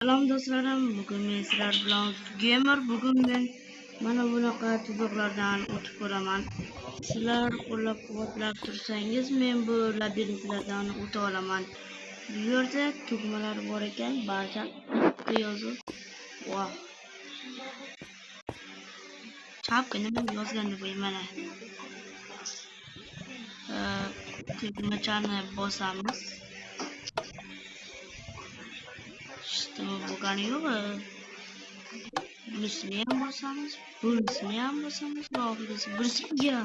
Salom do'stlarim, bugun men sizlar bilan gamer bugun men mana bunaqa tuzoqlardan o'tib ko'raman. Sizlar qo'llab-quvvatlab tursangiz, men bu labirintlardan o'ta olaman. Bu yerda tugmalar bor ekan, barcha bitta yozuv. Wow. Chapga nima yozganini bilmayman. Tugmachani bosamiz. Nima bo'lgani yo'q. Bunisini ham bosamiz, bunisini ham bosamiz va oxirgisi birisiga.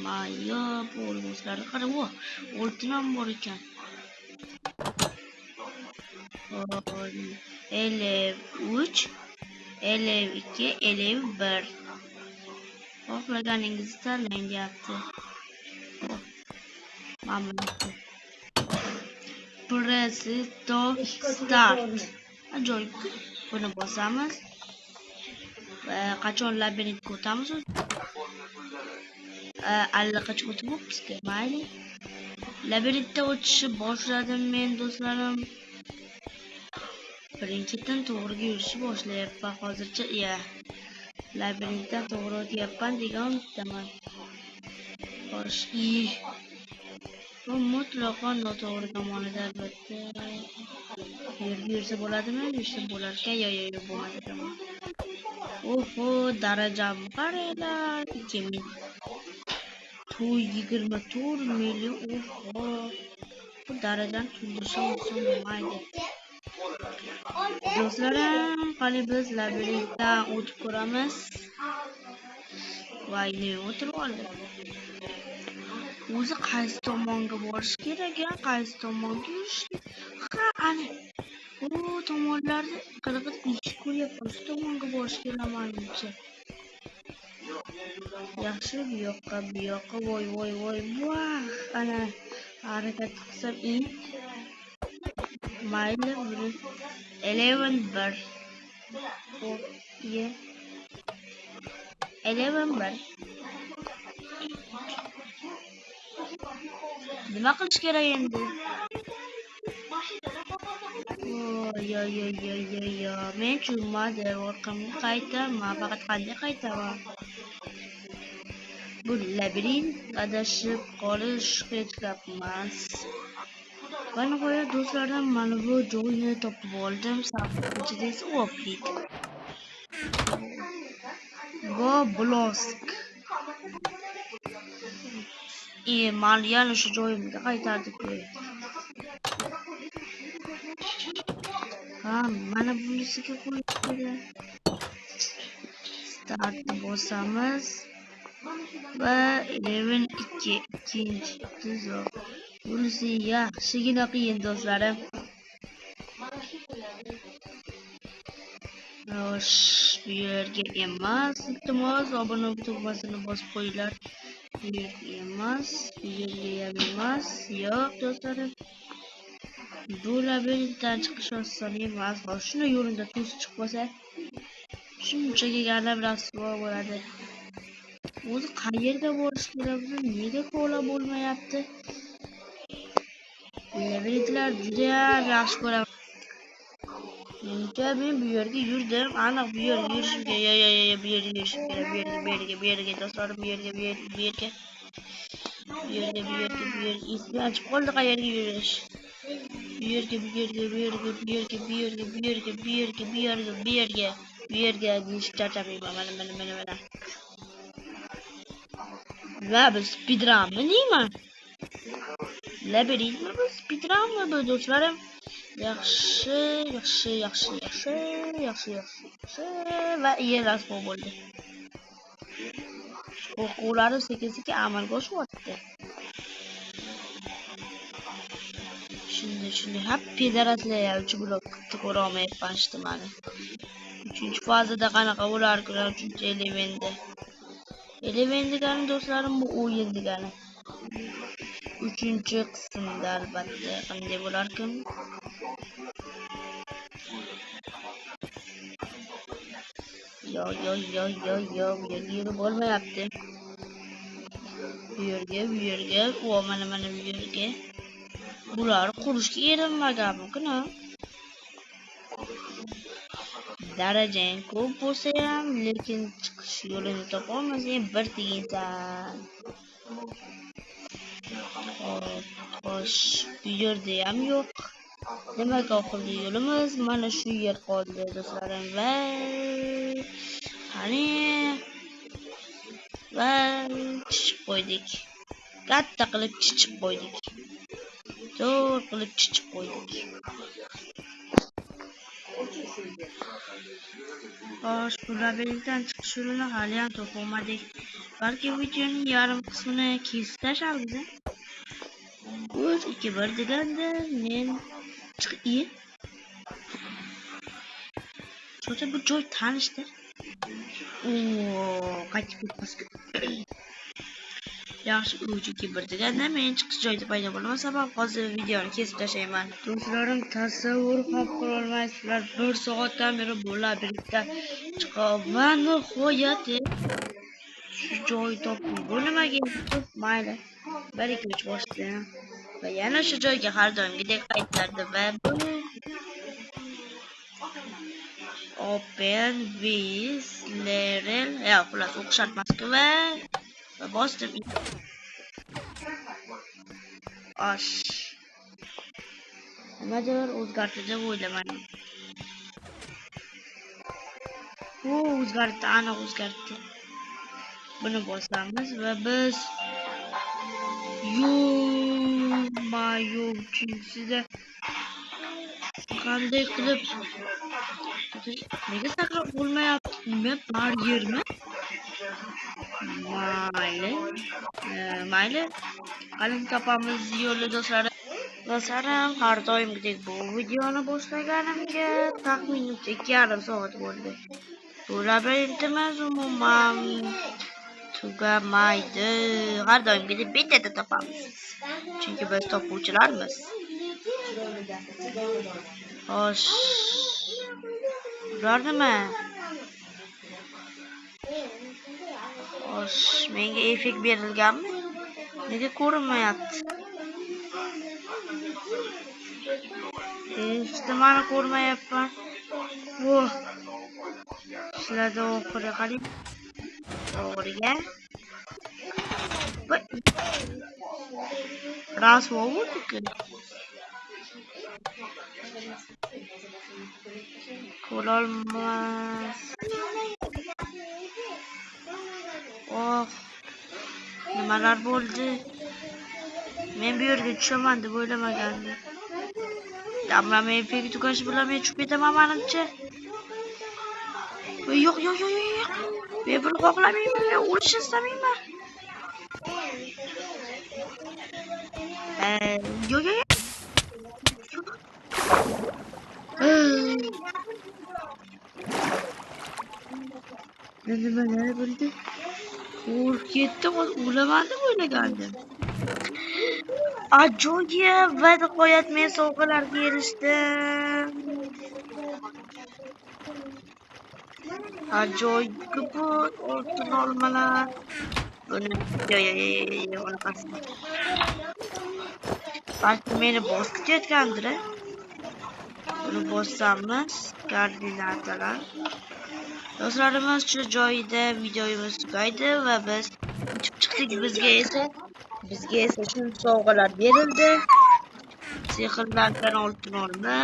Maya bo'lmoslari qarab, oltin ham bor ekan. 53, 52, 51. Xohlaganingizni tanlang deyapti. Mana Press to start. Ajoyib. Buni bosamiz. Va qachon labirintga o'tamiz? Allaqachon o'tib bo'libdi, mayli. Labirintda o'tishni boshladim men do'stlarim. Birinchidan to'g'riga yurishni boshlayapman hozircha. Labirintdan to'g'ri o'tyapman degan umiddaman. Xo'sh, bu mutlaqo noto'g'ri tomonida albatta. Yursa bo'ladimi? Yursa bo'lar ekan, yo'q bo'lmaydi tamam. Oho, darajam qaranglar, 24 million. Oho. Bu darajani tushirishim oson bo'lmaydi. Do'stlarim, qani biz labirintdan o'tib ko'ramiz. Voy, nima o'tirib oldi? O'zi qaysi tomonga borish kerak, qaysi tomonga yurish? Ha, ana. Bu tomonlarda qirg'iz ish ko'ryapman. Shu tomonga borish kerak menimcha. Yaxshi, bu yoqqa. Voy. Vah, ana harakat qilsam mayli, 11 bir. 11 bir. Nima qilish kerak endi? Yo. Men tushunmadim. Orqamga qaytaman. Faqat qanday qaytaman? Bu labirint adashib qolish hech gap emas. Va nihoyat do'stlarim, mana bu joyni topib oldim. Safida esa oplik. Va blosk. Men yana shu joyimga qaytardik. Ha, mana bunisiga qo'ydik. Start bosamiz. Va 11 ikkinchi tuzoq. Bunisi yaxshigina qiyin do'stlarim. Xo'sh, bu yerga emas, iltimos obuna tugmasini bosib qo'yinglar. Bu yerga emas, bu yerga ham emas. Yo'q do'stlarim. Bu labirintdan chiqish oson emas. Shuni yo'lida tuz chiqmasa, shunchaga g'alab rasvo bo'ladi. O'zi qayerga borish kerak bo'lsa, nega ko'la bo'lmayapti? Labirintlar juda yaxshi ko'raman. Menimcha men bu yerga yurdim. Aniq bu yerga yurishim kerak. Bu yerga yurishim kerak. Bu yerga do'stlarim, bu yerga. Ismi chiqib qoldi qayerga yurish. Bu yerga deyishib charchamayman. Mana. Va bu speedrunmi deyman? Labirintmi bu, speedrunmi bu do'stlarim? Yaxshi. Va rasvo bo'ldi. Qo'rquvlarim sekin amalga oshyapti. Shunday hap pedaraslar uchun blokni ko'ra olmayapman mana. 3-fazada qanaqa bo'lar ekan 3-elementda. Element degani do'stlarim bu o'yin degani. 3-qismda albatta qanday bo'lar ekan? Yo, bu yerga bo'lmayapti. Bu yerga, mana bu yerga. bular qurishga erinmaganmikin-a? Darajang ko'p bo'lsa ham, lekin chiqish yo'lini topolmasang bir teginsan. Xo'sh, bu yerda ham yo'q. Demak, oxirgi yo'limiz mana shu yer qoldi, do'stlarim. Qani va chichib qo'ydik. Katta qilib chichib qo'ydik. Zo'r qilib chichib qo'ydik. Xo'sh, bu labirintdan chiqish yo'lini hali ham topolmadik. Balki videoning yarim qismini kesib tashlaymiz. 3, 2, 1 deganda men chiqib. So'ta bu joy tanishdi. Qaytib ketmasdi. Yaxshi, 3, 2, 1 deganda men chiqish joyida paydo bo'laman, sabab hozir videoni kesib tashlayman. Do'stlarim, tasavvur ham qila olmaysizlar. 1 soatdan beri bu labirintdan chiqaman. Nihoyat shu joy topdim. Bu nimaga yetib mayli. 1, 2, 3 boshlayman. Va yana shu joyga har doimgidek qaytardi va bu Open with level xullas o'xshatmasku va bosdim. Nimadir o'zgardi deb o'ylamayman. O'zgardi, aniq o'zgardi. Buni bosamiz va biz sizda qanday qilib nega sakrab bo'lmayapti? Nima baryermi? Mayli. Qalin topamiz yo'lni do'stlarim. Do'stlarim, har doimgidek bu videoni boshlaganimga taxminimcha 2,5 soat bo'ldi. Bu labirintimiz umuman tugamaydi. Har doimgidek bitta topamiz. Chunki biz topuvchilarmiz. Xo'sh. Bular nima? Xo'sh, menga effekt berilganmi? Nega ko'rinmayapti? Hech nimani ko'rmayapman. Sizlarda oxiriga qarang. Oxiriga. Rasvo bo'ldi-ku. Ko'rolmas. Nimalar bo'ldi? Men bu yerga tushaman deb o'ylamagandim. Damlam effekt tugashi bilan men tushib ketaman menimcha. Yo'q. Men buni xohlamayman, men o'lish istamayman. Yo'q. Nimalar bo'ldi? Ketdim, o'laman deb o'ylagandim. Ajoyib, va nihoyat men sovg'alarga erishdim. Ajoyib bu oltin olmalar. Buni unaqasi. Balki meni bosib ketgandir. Buni bossamiz, koordinatalar. Do'stlarimiz shu joyida videomiz tugaydi va biz chiqdik. Bizga esa shunday sovg'alar berildi. Sehrlardan oltin olma.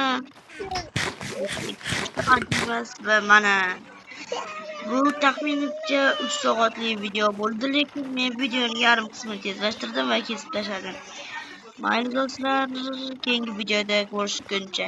Va mana bu taxminimcha 3 soatlik video bo'ldi, lekin men videoning yarim qismini tezlashtirdim va kesib tashladim. Mayli do'stlar, keyingi videoda ko'rishguncha